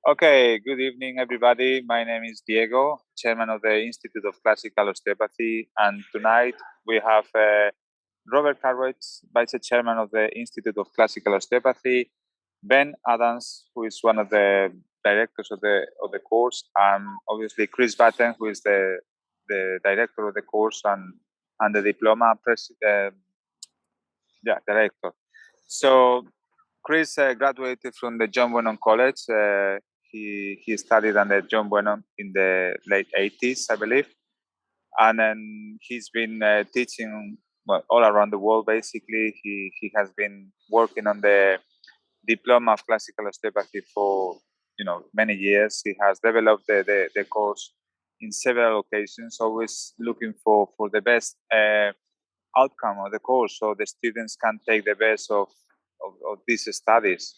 Okay, good evening, everybody. My name is Diego, chairman of the Institute of Classical Osteopathy, and tonight we have Robert Cartwright, vice chairman of the Institute of Classical Osteopathy, Ben Adams, who is one of the directors of the course, and obviously Chris Batten, who is the director of the course and the diploma director. So Chris graduated from the John Wernham College. He studied under John Wernham in the late 80s, I believe. And then he's been teaching all around the world, basically. He has been working on the Diploma of Classical Osteopathy for many years. He has developed the course in several occasions, always looking for the best outcome of the course so the students can take the best of these studies.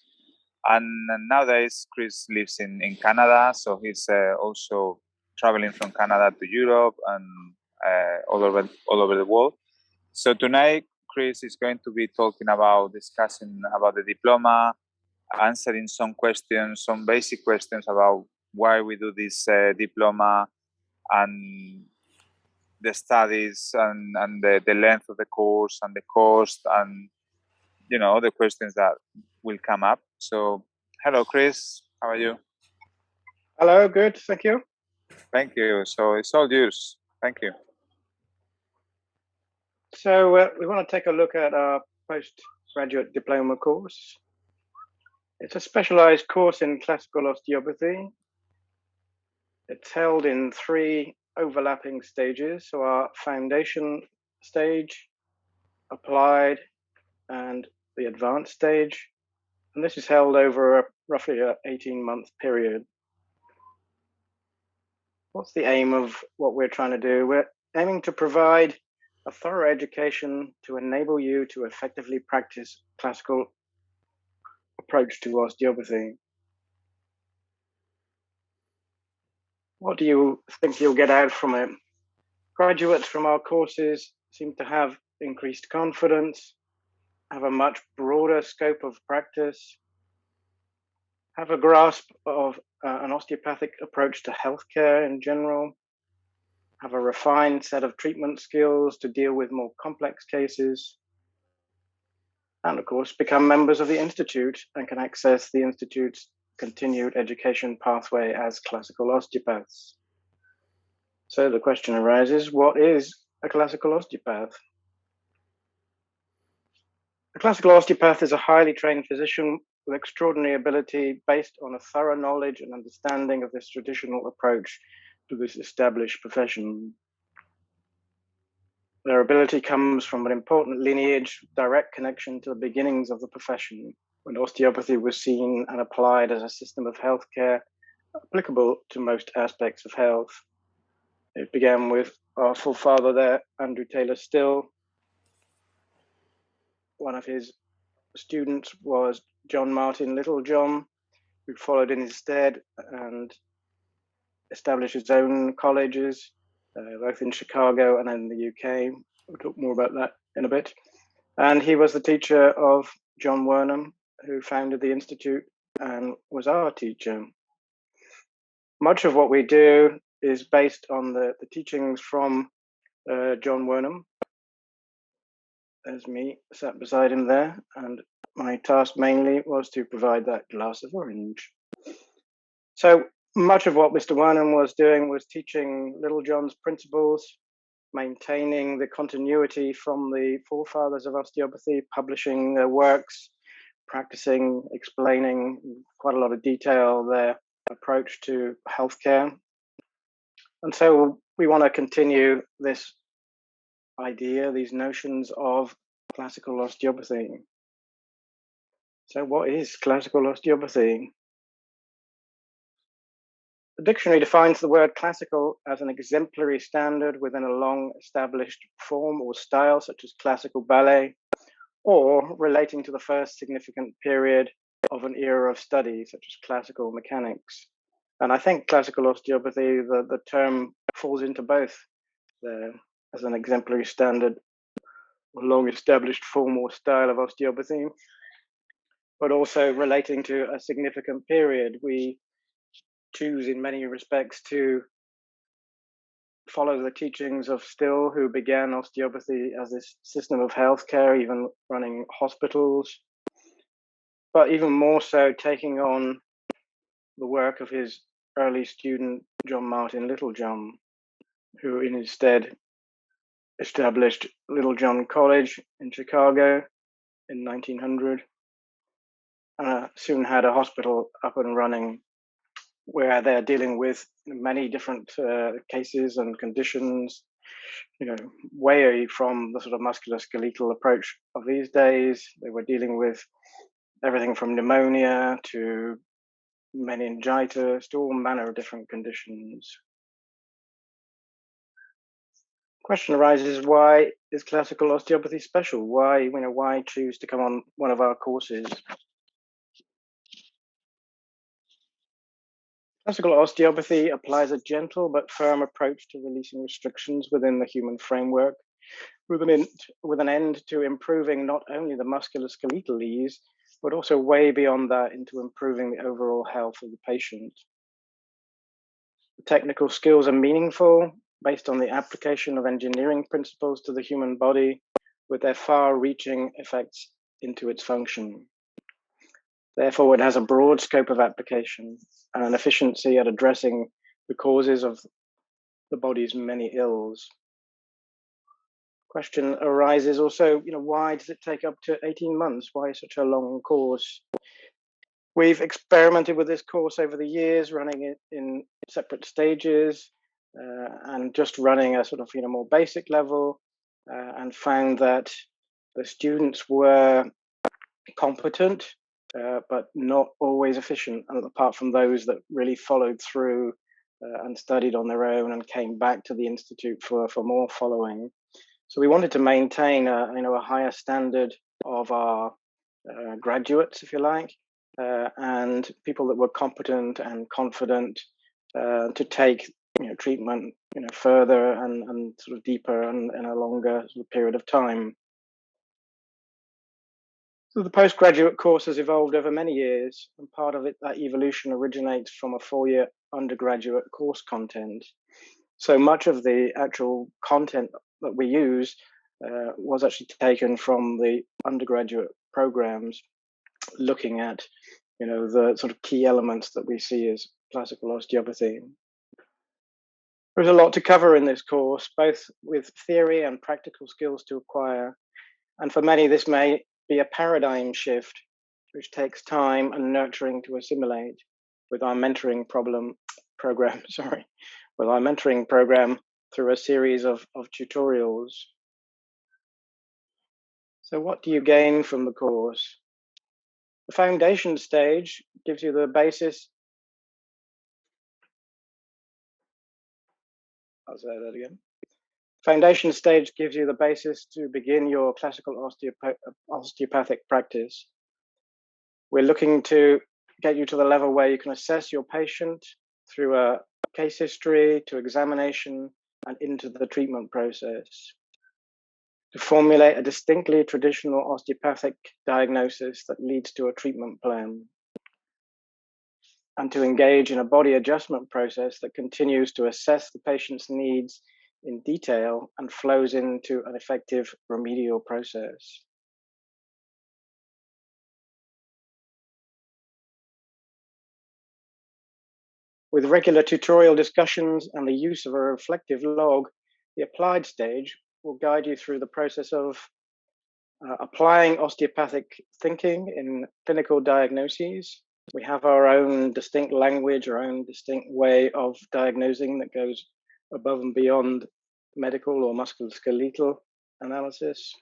And nowadays, Chris lives in Canada, so he's also traveling from Canada to Europe and all over the world. So tonight, Chris is going to be discussing about the diploma, answering some questions, some basic questions about why we do this diploma and the studies and the length of the course and the cost and the questions that will come up. So hello, Chris, how are you? Hello, good, thank you. Thank you. So it's all yours. Thank you. So we want to take a look at our postgraduate diploma course. It's a specialized course in classical osteopathy. It's held in 3 overlapping stages. So our foundation stage, applied, and the advanced stage. And this is held over roughly an 18-month period. What's the aim of what we're trying to do? We're aiming to provide a thorough education to enable you to effectively practice classical approach to osteopathy. What do you think you'll get out from it? Graduates from our courses seem to have increased confidence, have a much broader scope of practice, have a grasp of an osteopathic approach to healthcare in general, have a refined set of treatment skills to deal with more complex cases, and of course become members of the Institute and can access the Institute's continued education pathway as classical osteopaths. So the question arises, what is a classical osteopath? A classical osteopath is a highly trained physician with extraordinary ability based on a thorough knowledge and understanding of this traditional approach to this established profession. Their ability comes from an important lineage, direct connection to the beginnings of the profession, when osteopathy was seen and applied as a system of healthcare applicable to most aspects of health. It began with our forefather there, Andrew Taylor Still. One of his students was John Martin Littlejohn, who followed in his stead and established his own colleges, both in Chicago and in the UK. We'll talk more about that in a bit. And he was the teacher of John Wernham, who founded the Institute and was our teacher. Much of what we do is based on the teachings from John Wernham. There's me sat beside him there, and my task mainly was to provide that glass of orange. So much of what Mr. Wernham was doing was teaching Littlejohn's principles, maintaining the continuity from the forefathers of osteopathy, publishing their works, practicing, explaining quite a lot of detail their approach to healthcare. And so we want to continue this idea, these notions of classical osteopathy. So what is classical osteopathy? The dictionary defines the word classical as an exemplary standard within a long established form or style, such as classical ballet, or relating to the first significant period of an era of study, such as classical mechanics. And I think classical osteopathy, the term falls into both there, as an exemplary standard, a long established form or style of osteopathy, but also relating to a significant period. We choose in many respects to follow the teachings of Still, who began osteopathy as this system of healthcare, even running hospitals, but even more so taking on the work of his early student, John Martin Littlejohn, who in his stead established Littlejohn College in Chicago in 1900, and soon had a hospital up and running where they're dealing with many different cases and conditions, way from the sort of musculoskeletal approach of these days. They were dealing with everything from pneumonia to meningitis to all manner of different conditions. Question arises, why is classical osteopathy special? Why choose to come on one of our courses? Classical osteopathy applies a gentle but firm approach to releasing restrictions within the human framework, with an end to improving not only the musculoskeletal ease, but also way beyond that into improving the overall health of the patient. The technical skills are meaningful, based on the application of engineering principles to the human body, with their far-reaching effects into its function. Therefore, it has a broad scope of application and an efficiency at addressing the causes of the body's many ills. Question arises also, why does it take up to 18 months? Why such a long course? We've experimented with this course over the years, running it in separate stages and just running a sort of more basic level, and found that the students were competent, but not always efficient, apart from those that really followed through and studied on their own and came back to the Institute for more following. So we wanted to maintain a higher standard of our graduates, if you like, and people that were competent and confident to take treatment further and sort of deeper and in a longer sort of period of time. So the postgraduate course has evolved over many years, and part of it, that evolution originates from a 4-year undergraduate course content. So much of the actual content that we use was actually taken from the undergraduate programs, looking at the sort of key elements that we see as classical osteopathy. There's a lot to cover in this course, both with theory and practical skills to acquire, and for many this may be a paradigm shift which takes time and nurturing to assimilate. With our mentoring program through a series of tutorials. So what do you gain from the course? The foundation stage gives you the basis. I'll say that again. Foundation stage gives you the basis to begin your classical osteopathic practice. We're looking to get you to the level where you can assess your patient through a case history to examination and into the treatment process. To formulate a distinctly traditional osteopathic diagnosis that leads to a treatment plan. And to engage in a body adjustment process that continues to assess the patient's needs in detail and flows into an effective remedial process. With regular tutorial discussions and the use of a reflective log, the applied stage will guide you through the process of applying osteopathic thinking in clinical diagnoses. We have our own distinct language, our own distinct way of diagnosing that goes above and beyond medical or musculoskeletal analysis.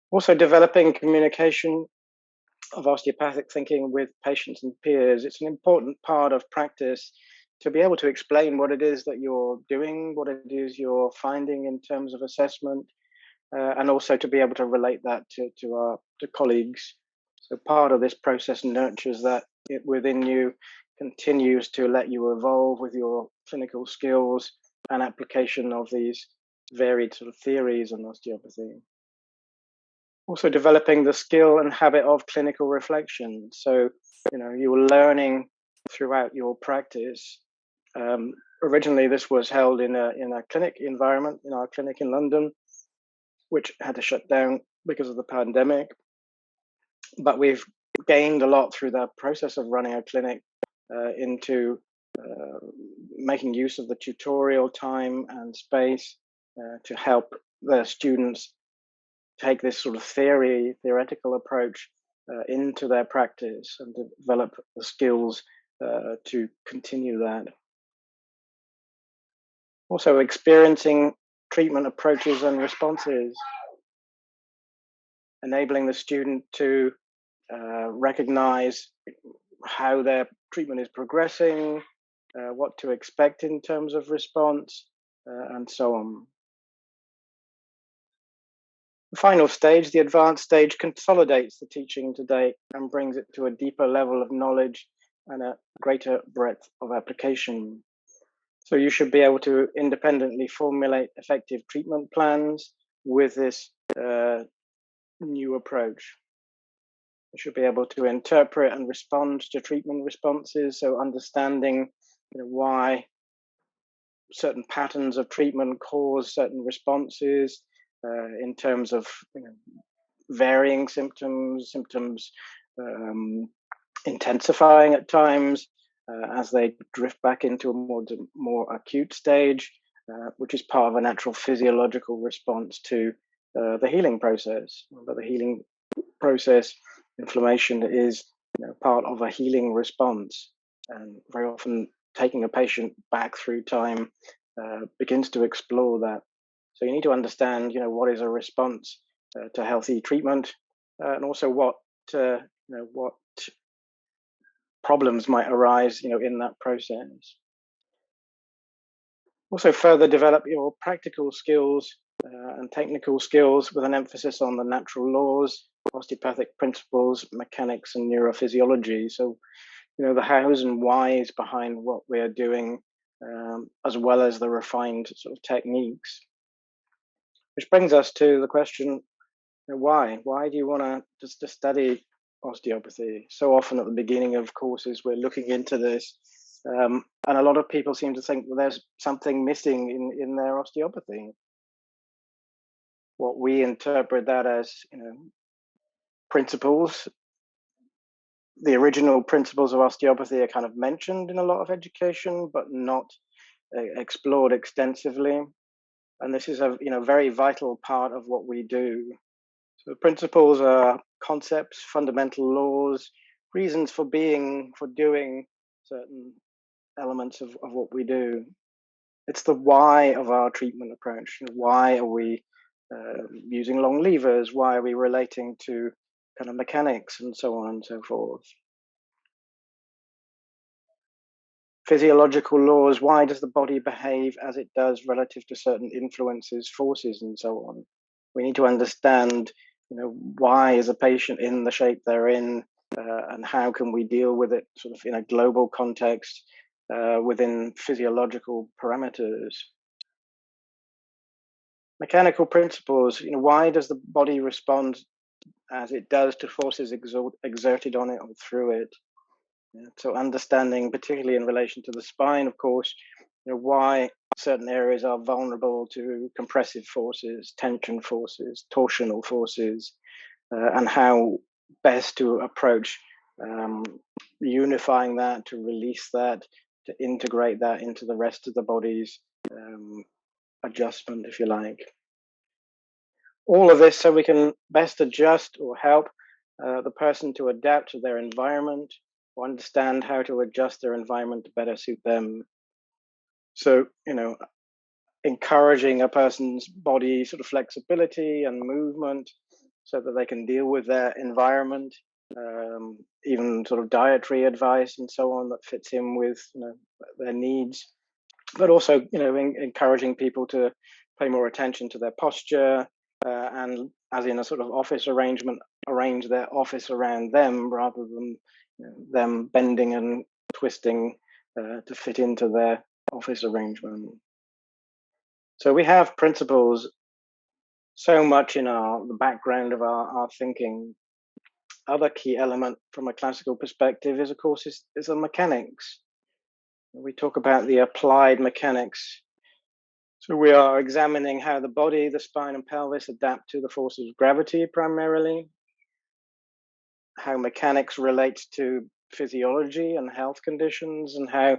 Also developing communication of osteopathic thinking with patients and peers. It's an important part of practice to be able to explain what it is that you're doing, what it is you're finding in terms of assessment, and also to be able to relate that to colleagues. So part of this process nurtures that within you, continues to let you evolve with your clinical skills and application of these varied sort of theories on osteopathy. Also developing the skill and habit of clinical reflection. So, you're learning throughout your practice. Originally, this was held in a clinic environment, in our clinic in London, which had to shut down because of the pandemic. But we've gained a lot through the process of running a clinic into making use of the tutorial time and space to help the students take this sort of theoretical approach into their practice and develop the skills to continue that. Also, experiencing treatment approaches and responses, enabling the student to recognize how their treatment is progressing, what to expect in terms of response, and so on. The final stage, the advanced stage, consolidates the teaching to date and brings it to a deeper level of knowledge and a greater breadth of application. So you should be able to independently formulate effective treatment plans with this new approach. You should be able to interpret and respond to treatment responses, so understanding why certain patterns of treatment cause certain responses in terms of varying symptoms intensifying at times as they drift back into a more acute stage, which is part of a natural physiological response to the healing process. But the healing process, inflammation is part of a healing response, and very often taking a patient back through time begins to explore that. So you need to understand, what is a response to healthy treatment, and also what problems might arise, in that process. Also, further develop your practical skills and technical skills with an emphasis on the natural laws, osteopathic principles, mechanics, and neurophysiology. So, the hows and whys behind what we are doing, as well as the refined sort of techniques. Which brings us to the question, why? Why do you want to study osteopathy? So often at the beginning of courses, we're looking into this, and a lot of people seem to think that there's something missing in their osteopathy. What we interpret that as, principles. The original principles of osteopathy are kind of mentioned in a lot of education, but not explored extensively. And this is a very vital part of what we do. So principles are concepts, fundamental laws, reasons for being, for doing certain elements of what we do. It's the why of our treatment approach. Why are we using long levers? Why are we relating to kind of mechanics and so on and so forth? Physiological laws. Why does the body behave as it does relative to certain influences, forces, and so on? We need to understand why is a patient in the shape they're in, and how can we deal with it sort of in a global context within physiological parameters. Mechanical principles, why does the body respond as it does to forces exerted on it or through it? So understanding, particularly in relation to the spine, of course, why certain areas are vulnerable to compressive forces, tension forces, torsional forces, and how best to approach unifying that, to release that, to integrate that into the rest of the body's adjustment, if you like. All of this so we can best adjust or help the person to adapt to their environment, or understand how to adjust their environment to better suit them. So, encouraging a person's body sort of flexibility and movement so that they can deal with their environment, even sort of dietary advice and so on that fits in with their needs, but also encouraging people to pay more attention to their posture, and as in a sort of office arrangement, arrange their office around them rather than them bending and twisting to fit into their office arrangement. So we have principles so much in the background of our thinking, other key element from a classical perspective is, of course, is the mechanics. We talk about the applied mechanics. So we are examining how the body, the spine, and pelvis adapt to the forces of gravity primarily, how mechanics relates to physiology and health conditions, and how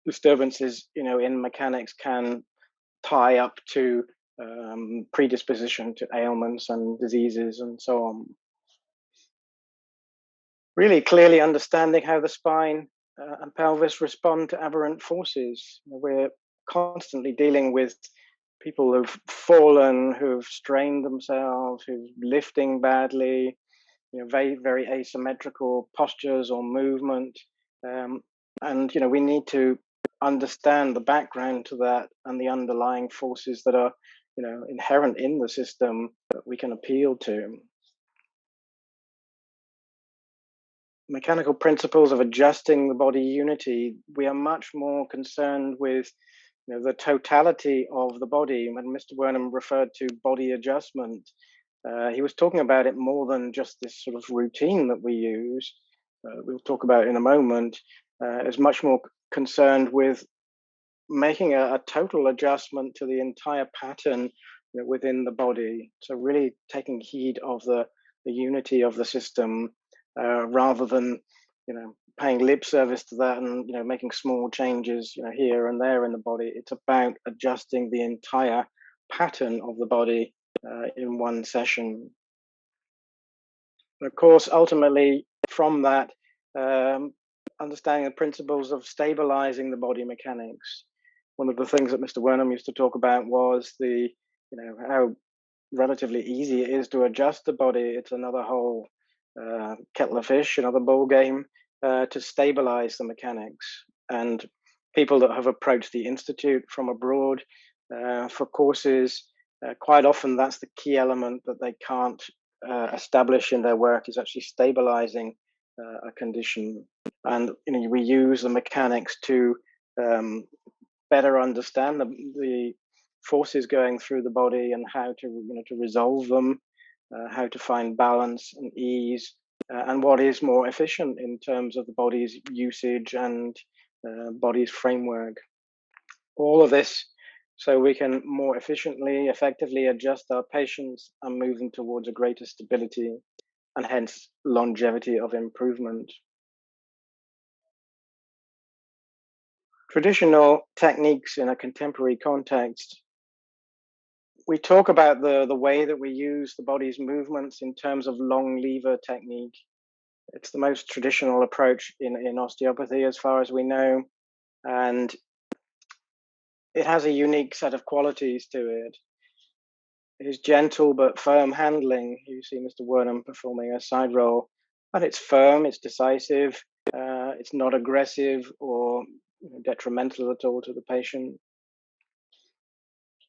disturbances, in mechanics can tie up to predisposition to ailments and diseases and so on. Really clearly understanding how the spine and pelvis respond to aberrant forces. We're constantly dealing with people who've fallen, who've strained themselves, who've lifting badly, very, very asymmetrical postures or movement. And we need to understand the background to that and the underlying forces that are, inherent in the system that we can appeal to. Mechanical principles of adjusting the body unity, we are much more concerned with the totality of the body. When Mr. Wernham referred to body adjustment, he was talking about it more than just this sort of routine that we use. We'll talk about it in a moment. Is much more concerned with making a total adjustment to the entire pattern within the body. So really taking heed of the unity of the system, rather than paying lip service to that and making small changes here and there in the body. It's about adjusting the entire pattern of the body in one session. And of course, ultimately from that, understanding the principles of stabilizing the body mechanics. One of the things that Mr. Wernham used to talk about was how relatively easy it is to adjust the body. It's another whole kettle of fish, another ball game to stabilize the mechanics. And people that have approached the Institute from abroad for courses, quite often that's the key element that they can't establish in their work, is actually stabilizing a condition. And we use the mechanics to better understand the forces going through the body and how to resolve them, how to find balance and ease, and what is more efficient in terms of the body's usage and body's framework. All of this so we can more efficiently, effectively adjust our patients and move them towards a greater stability and hence longevity of improvement. Traditional techniques in a contemporary context, we talk about the way that we use the body's movements in terms of long lever technique. It's the most traditional approach in osteopathy as far as we know, and it has a unique set of qualities to it. It is gentle but firm handling. You see Mr. Wernham performing a side roll, and it's firm, it's decisive, it's not aggressive or detrimental at all to the patient.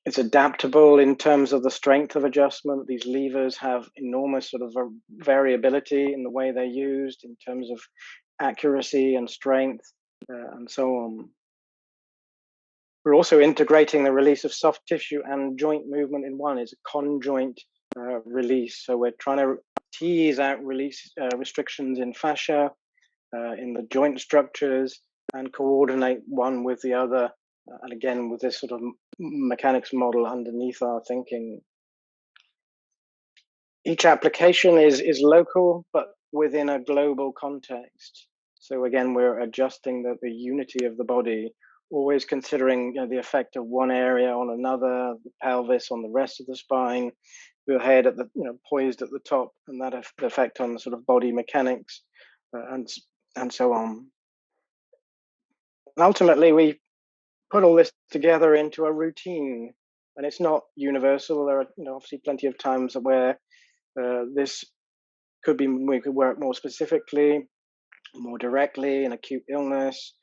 It's adaptable in terms of the strength of adjustment. These levers have enormous sort of variability in the way they're used in terms of accuracy and strength, and so on. We're also integrating the release of soft tissue and joint movement in one. It's a conjoint release. So we're trying to tease out release restrictions in fascia, in the joint structures, and coordinate one with the other. And again, with this sort of mechanics model underneath our thinking. Each application is local, but within a global context. So again, we're adjusting the unity of the body, always considering the effect of one area on another, the pelvis on the rest of the spine, the head at the poised at the top, and that effect on the sort of body mechanics, and so on. And ultimately, we put all this together into a routine, and it's not universal. There are obviously plenty of times where this could be, we could work more specifically, more directly in acute illness,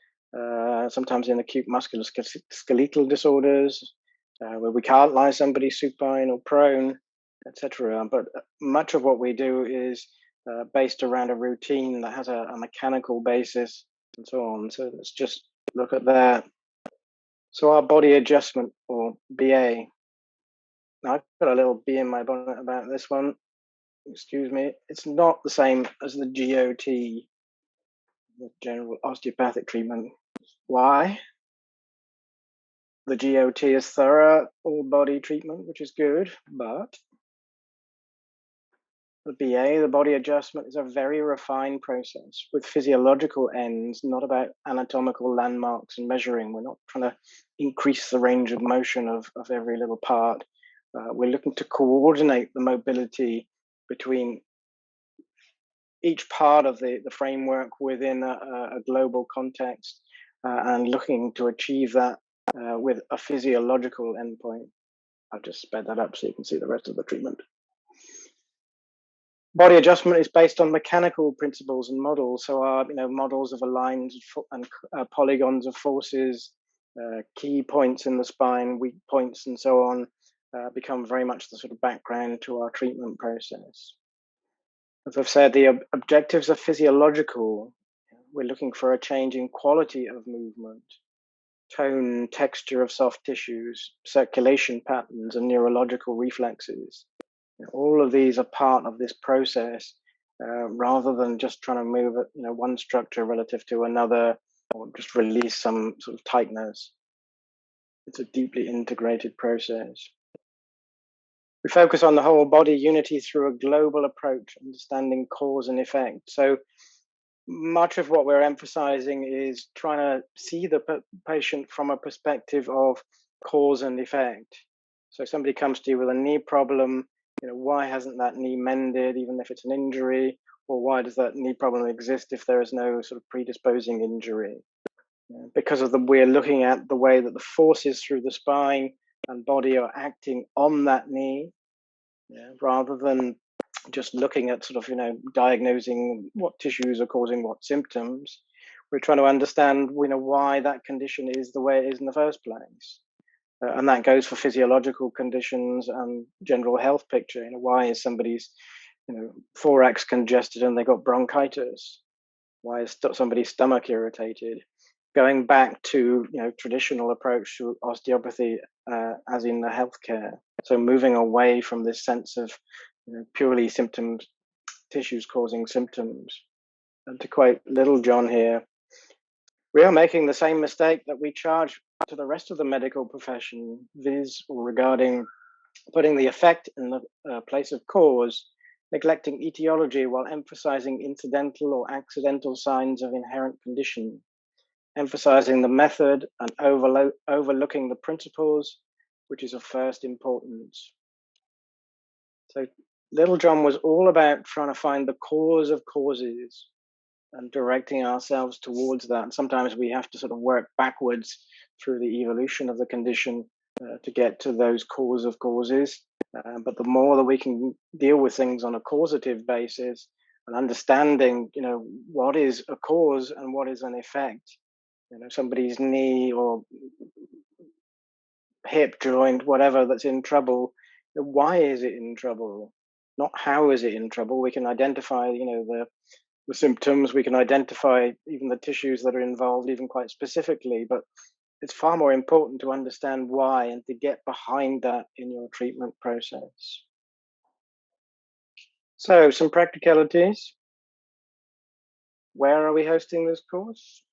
sometimes in acute musculoskeletal disorders, where we can't lie somebody supine or prone, etc. But much of what we do is based around a routine that has a mechanical basis and so on. So let's just look at that. So our body adjustment, or BA. Now I've got a little bee in my bonnet about this one. excuse me, it's not the same as the GOT, the general osteopathic treatment. Why? The GOT is thorough, all-body treatment, which is good, but the BA, the body adjustment, is a very refined process with physiological ends, not about anatomical landmarks and measuring. We're not trying to increase the range of motion of every little part. We're looking to coordinate the mobility between each part of the framework within a global context and looking to achieve that with a physiological endpoint. I've just sped that up so you can see the rest of the treatment. Body adjustment is based on mechanical principles and models. So our models of lines and polygons of forces, key points in the spine, weak points, and so on, become very much the sort of background to our treatment process. As I've said, the objectives are physiological. We're looking for a change in quality of movement, tone, texture of soft tissues, circulation patterns, and neurological reflexes. All of these are part of this process, rather than just trying to move one structure relative to another, or just release some sort of tightness. It's a deeply integrated process. We focus on the whole body unity through a global approach, understanding cause and effect. So much of what we're emphasizing is trying to see the patient from a perspective of cause and effect. So somebody comes to you with a knee problem, why hasn't that knee mended, even if it's an injury? Or why does that knee problem exist if there is no sort of predisposing injury? Because we're looking at the way that the forces through the spine and body are acting on that knee, rather than just looking at sort of, diagnosing what tissues are causing what symptoms. We're trying to understand, why that condition is the way it is in the first place. And that goes for physiological conditions and general health picture. Why is somebody's, thorax congested and they got bronchitis? Why is somebody's stomach irritated? Going back to, traditional approach to osteopathy, as in the healthcare. So moving away from this sense of, purely symptoms, tissues causing symptoms. And to quote Littlejohn here, we are making the same mistake that we charge to the rest of the medical profession, viz. Regarding putting the effect in the place of cause, neglecting etiology while emphasizing incidental or accidental signs of inherent condition, emphasizing the method and overlooking the principles, which is of first importance. So Littlejohn was all about trying to find the cause of causes and directing ourselves towards that. And sometimes we have to sort of work backwards through the evolution of the condition to get to those cause of causes. But the more that we can deal with things on a causative basis and understanding, what is a cause and what is an effect. Somebody's knee or hip joint, whatever, that's in trouble, why is it in trouble? Not how is it in trouble. We can identify, the symptoms, we can identify even the tissues that are involved, even quite specifically, but it's far more important to understand why and to get behind that in your treatment process. So, some practicalities. Where are we hosting this course?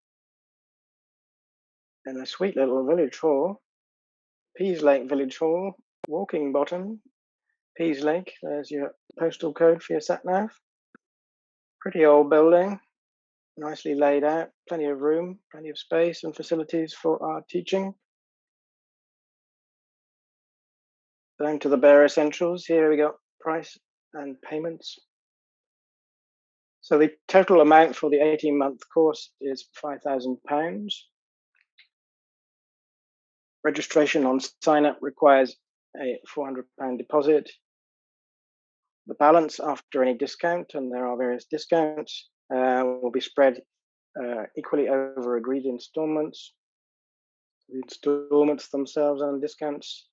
In a sweet little village hall, Peaslake Village Hall, Walking Bottom, Peaslake. There's your postal code for your sat-nav. Pretty old building, nicely laid out, plenty of room, plenty of space and facilities for our teaching. Down to the bare essentials. Here we go, price and payments. So the total amount for the 18-month course is £5,000. Registration on sign-up requires a £400 deposit. The balance after any discount, and there are various discounts, will be spread equally over agreed installments. The installments themselves and discounts.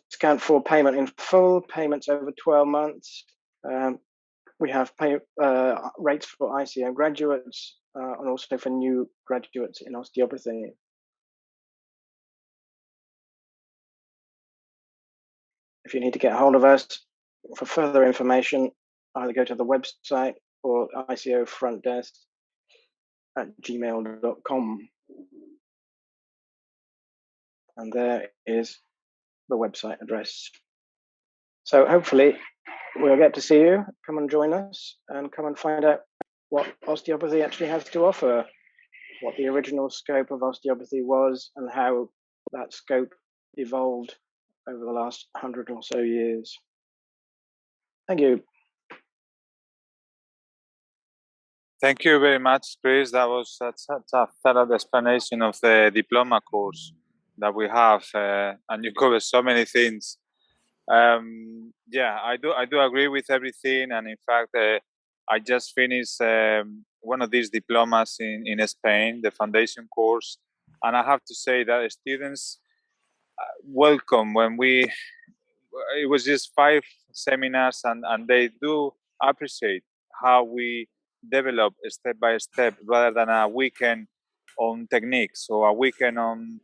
Discount for payment in full, payments over 12 months. We have rates for ICO graduates and also for new graduates in osteopathy. if you need to get hold of us for further information, either go to the website or icofrontdesk@gmail.com. And there is the website address. So hopefully we'll get to see you. Come and join us and come and find out what osteopathy actually has to offer, what the original scope of osteopathy was, and how that scope evolved over the last 100 or so years. Thank you. Thank you very much, Chris. That was such a thorough explanation of the diploma course that we have, and you covered so many things. Yeah, I do agree with everything, and in fact, I just finished one of these diplomas in Spain, the foundation course, and I have to say that students welcome when it was just 5 seminars, and they do appreciate how we develop step by step rather than a weekend on techniques or a weekend on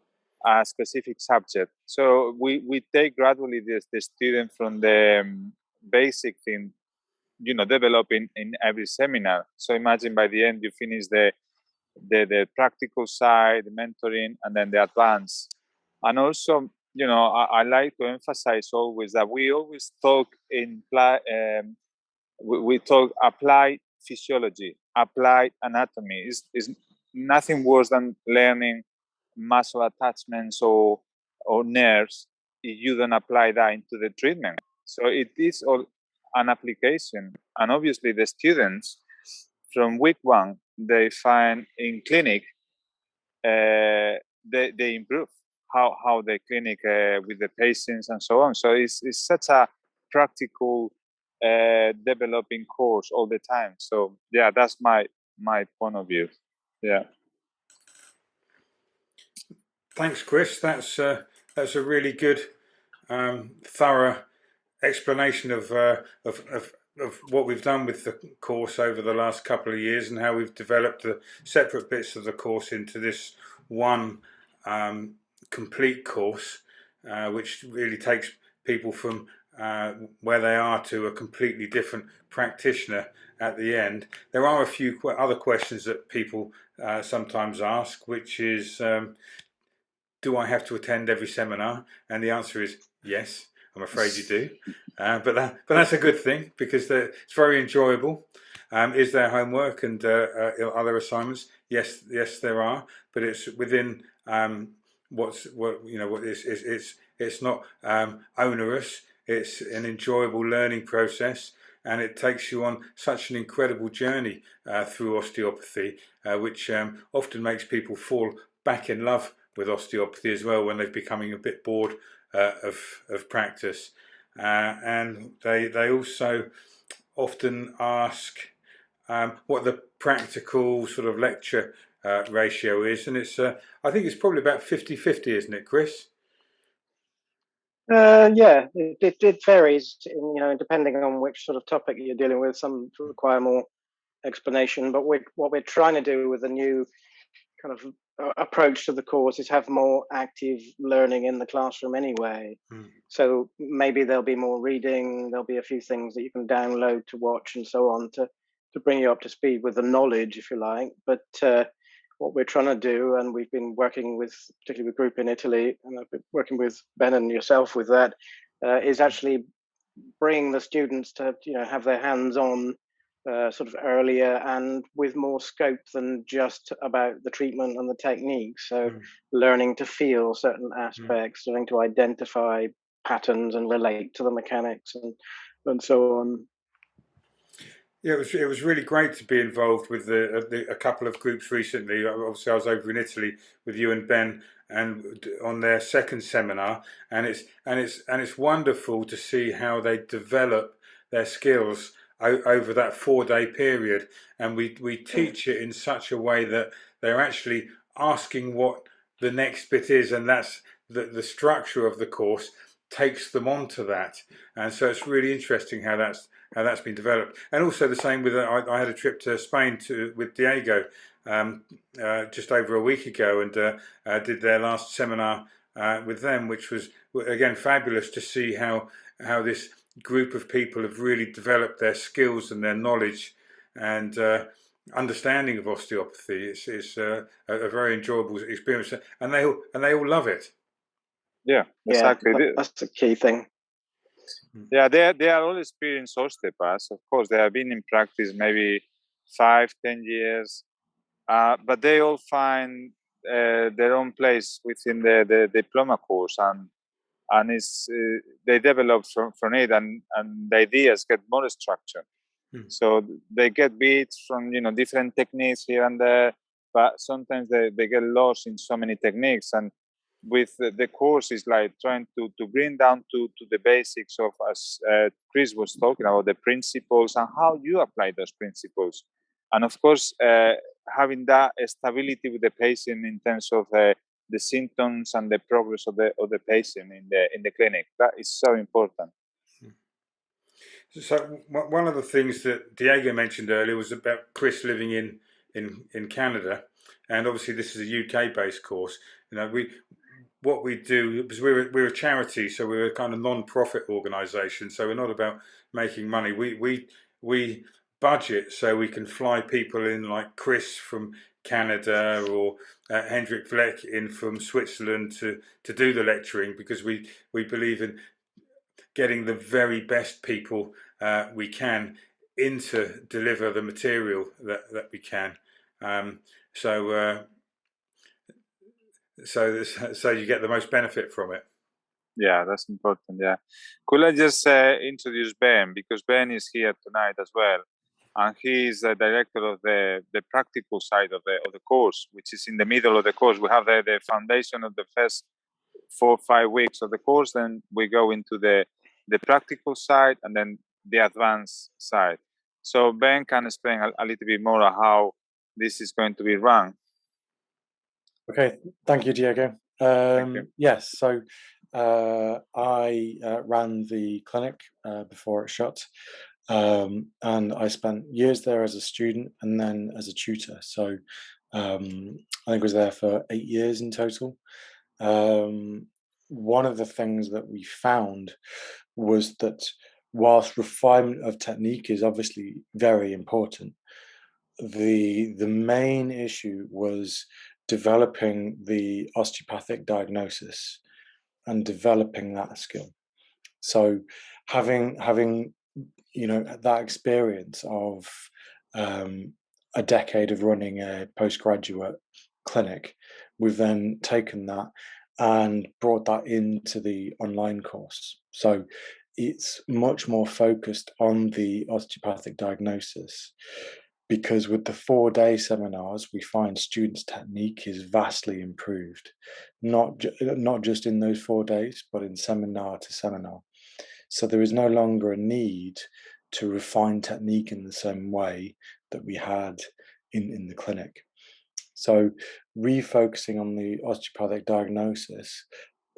a specific subject. So we take gradually the student from the basic thing, developing in every seminar. So imagine by the end you finish the practical side, the mentoring, and then the advanced. And also, I like to emphasize always that we always talk we talk applied physiology, applied anatomy. Is nothing worse than learning muscle attachments or nerves if you don't apply that into the treatment. So it is all an application, and obviously the students from week 1 they find in clinic they improve how they clinic with the patients and so on. So it's such a practical developing course all the time. So yeah, that's my point of view. Yeah. Thanks, Chris. That's a really good, thorough explanation of what we've done with the course over the last couple of years and how we've developed the separate bits of the course into this one complete course, which really takes people from where they are to a completely different practitioner at the end. There are a few other questions that people sometimes ask, which is, do I have to attend every seminar? And the answer is yes. I'm afraid you do, but that's a good thing because it's very enjoyable. Is there homework and other assignments? Yes, there are, but it's within it's not onerous. It's an enjoyable learning process, and it takes you on such an incredible journey through osteopathy, which often makes people fall back in love with osteopathy as well when they're becoming a bit bored of practice, and they also often ask what the practical sort of lecture ratio is, and it's I think it's probably about 50-50, isn't it, Chris? Yeah, it varies, depending on which sort of topic you're dealing with. Some require more explanation, but what we're trying to do with the new kind of approach to the course is have more active learning in the classroom anyway. So maybe there'll be more reading, there'll be a few things that you can download to watch and so on to bring you up to speed with the knowledge, if you like. But what we're trying to do, and we've been working with, particularly with a group in Italy, and I've been working with Ben and yourself with that, is actually bring the students to have their hands on sort of earlier and with more scope than just about the treatment and the technique. So learning to feel certain aspects, learning to identify patterns and relate to the mechanics and so on. Yeah, it was really great to be involved with a couple of groups recently. Obviously, I was over in Italy with you and Ben, and on their second seminar, and it's wonderful to see how they develop their skills over that 4-day period, and we teach it in such a way that they're actually asking what the next bit is, and that's the structure of the course takes them onto that, and so it's really interesting how that's been developed. And also the same with I had a trip to Spain with Diego just over a week ago, and did their last seminar with them, which was again fabulous to see how this group of people have really developed their skills and their knowledge and understanding of osteopathy. It's a very enjoyable experience, and they all love it. Yeah, exactly. Yeah, that's the key thing. Yeah, they are all experienced osteopaths. Of course, they have been in practice maybe 5-10 years, but they all find their own place within the diploma course, and it's they develop from it, and the ideas get more structured. So they get bits from different techniques here and there, but sometimes they get lost in so many techniques. And with the course is like trying to bring down to the basics of, as Chris was talking about, the principles and how you apply those principles, and of course having that stability with the patient in terms of the symptoms and the progress of the patient in the clinic. That is so important. So one of the things that Diego mentioned earlier was about Chris living in Canada, and obviously this is a UK-based course. What we do, because we're a charity, so we're a kind of non-profit organisation, so we're not about making money. We budget so we can fly people in, like Chris from Canada or Hendrik Vleck in from Switzerland to do the lecturing, because we believe in getting the very best people we can in to deliver the material that we can. So you get the most benefit from it. Yeah, that's important. Yeah, could I just introduce Ben, because Ben is here tonight as well, and he is the director of the practical side of the course, which is in the middle of the course. We have the foundation of the first 4 or 5 weeks of the course, then we go into the practical side and then the advanced side. So Ben can explain a little bit more of how this is going to be run. Okay, thank you, Diego. Thank you. Yes, so I ran the clinic before it shut, and I spent years there as a student and then as a tutor. So I think I was there for 8 years in total. One of the things that we found was that whilst refinement of technique is obviously very important, the main issue was developing the osteopathic diagnosis and developing that skill. So having that experience of a decade of running a postgraduate clinic, we've then taken that and brought that into the online course. So it's much more focused on the osteopathic diagnosis, because with the 4-day seminars, we find students' technique is vastly improved, not just in those 4 days, but in seminar to seminar. So there is no longer a need to refine technique in the same way that we had in the clinic. So refocusing on the osteopathic diagnosis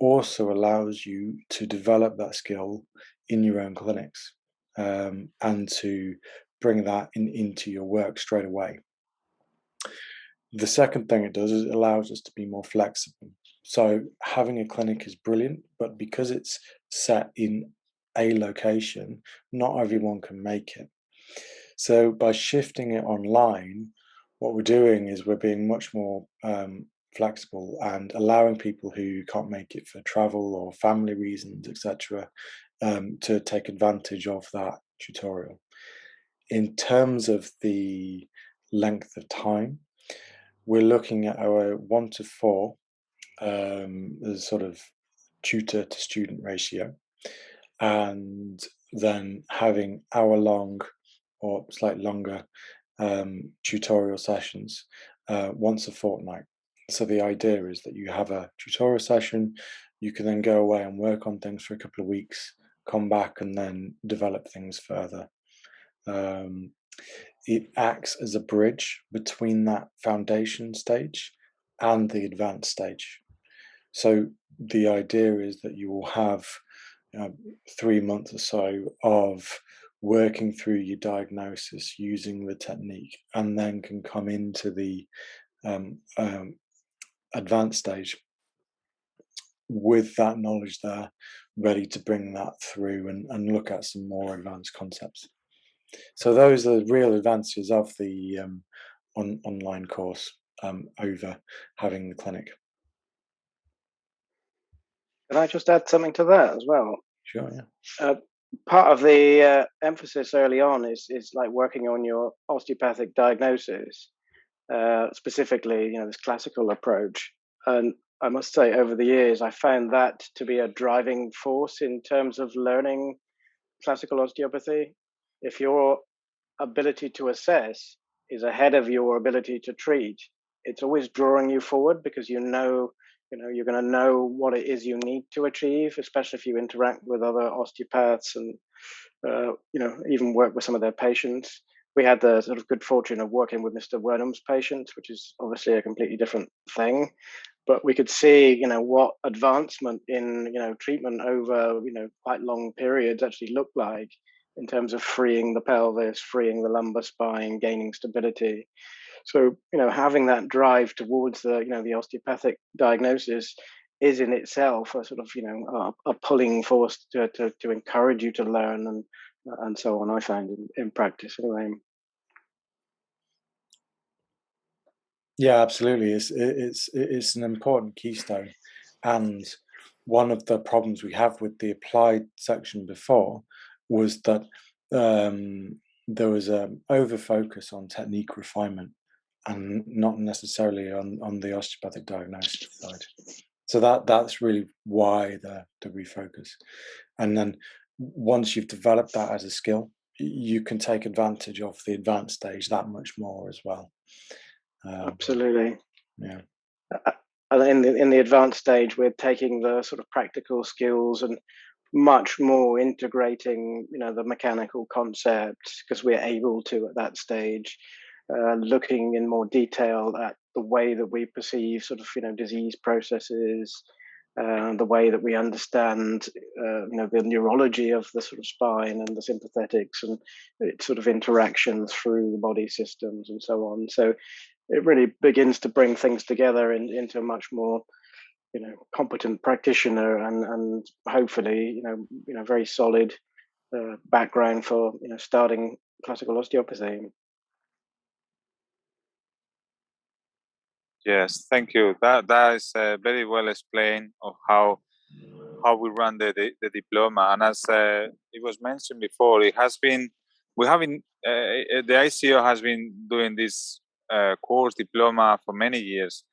also allows you to develop that skill in your own clinics, and to bring that into your work straight away. The second thing it does is it allows us to be more flexible. So having a clinic is brilliant, but because it's set in a location, not everyone can make it. So by shifting it online, what we're doing is we're being much more flexible and allowing people who can't make it for travel or family reasons, etc., to take advantage of that tutorial. In terms of the length of time, we're looking at our 1 to 4 as sort of tutor to student ratio, and then having hour-long or slightly longer tutorial sessions once a fortnight. So the idea is that you have a tutorial session, you can then go away and work on things for a couple of weeks, come back and then develop things further. It acts as a bridge between that foundation stage and the advanced stage. So the idea is that you will have 3 months or so of working through your diagnosis using the technique, and then can come into the advanced stage with that knowledge there, ready to bring that through and look at some more advanced concepts. So those are the real advantages of the online course over having the clinic. Can I just add something to that as well? Sure, yeah. Part of the emphasis early on is like working on your osteopathic diagnosis, specifically, this classical approach. And I must say, over the years, I found that to be a driving force in terms of learning classical osteopathy. If your ability to assess is ahead of your ability to treat, it's always drawing you forward, because you're going to know what it is you need to achieve, especially if you interact with other osteopaths and even work with some of their patients. We had the sort of good fortune of working with Mr. Wernham's patients, which is obviously a completely different thing. But we could see, what advancement in, treatment over, quite long periods actually looked like, in terms of freeing the pelvis, freeing the lumbar spine, gaining stability. So, having that drive towards the osteopathic diagnosis is in itself a sort of, a pulling force to encourage you to learn and so on, I find in practice anyway. Yeah, absolutely. It's an important keystone, and one of the problems we have with the applied section before was that there was an over focus on technique refinement and not necessarily on the osteopathic diagnosis side. So that's really why the refocus. And then once you've developed that as a skill, you can take advantage of the advanced stage that much more as well. Absolutely. Yeah. And in the advanced stage, we're taking the sort of practical skills and much more integrating, the mechanical concepts, because we're able to at that stage, looking in more detail at the way that we perceive sort of, disease processes, the way that we understand, the neurology of the sort of spine and the sympathetics and its sort of interactions through the body systems and so on. So it really begins to bring things together into a much more, competent practitioner and hopefully, very solid background for, starting classical osteopathy. Yes, thank you. That is very well explained of how we run the diploma. And as it was mentioned before, the ICO has been doing this course diploma for many years,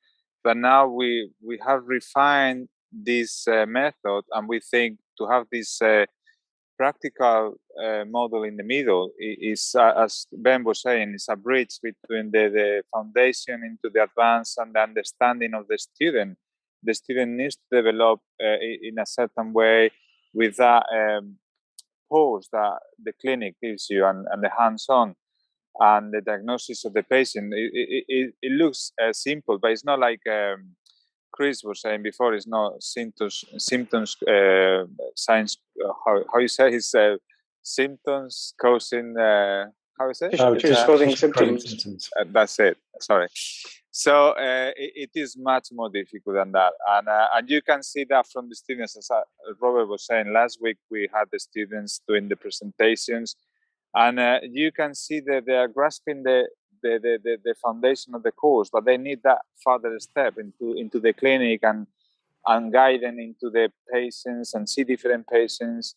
but now we have refined this method, and we think to have this practical model in the middle is, as Ben was saying, is a bridge between the foundation into the advanced and the understanding of the student. The student needs to develop in a certain way with that pose that the clinic gives you and the hands-on and the diagnosis of the patient. It looks simple, but it's not like Chris was saying before. It's not symptoms science. How you say his symptoms causing how is it? Just causing symptoms. That's it. Sorry. So it is much more difficult than that, and you can see that from the students. As Robert was saying last week, we had the students doing the presentations, and you can see that they are grasping the foundation of the course, but they need that further step into the clinic and guide them into the patients and see different patients.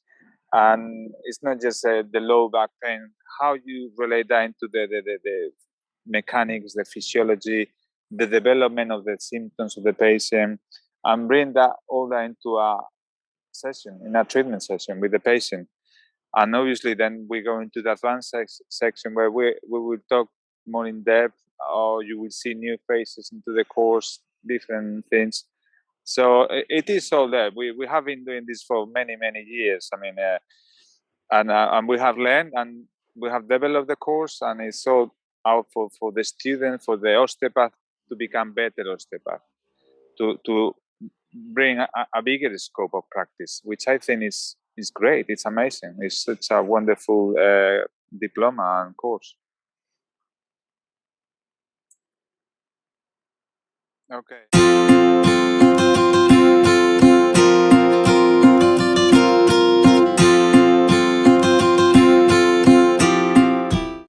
And it's not just the low back pain. How you relate that into the mechanics, the physiology, the development of the symptoms of the patient, and bring that all that into a session, in a treatment session with the patient. And obviously then we go into the advanced section where we will talk more in depth, or you will see new faces into the course, different things. So it is all there. We have been doing this for many years. I mean, and we have learned and we have developed the course, and it's all out for the student, for the osteopath to become better osteopath, to bring a bigger scope of practice, which I think is great. It's amazing. It's such a wonderful diploma and course. Okay.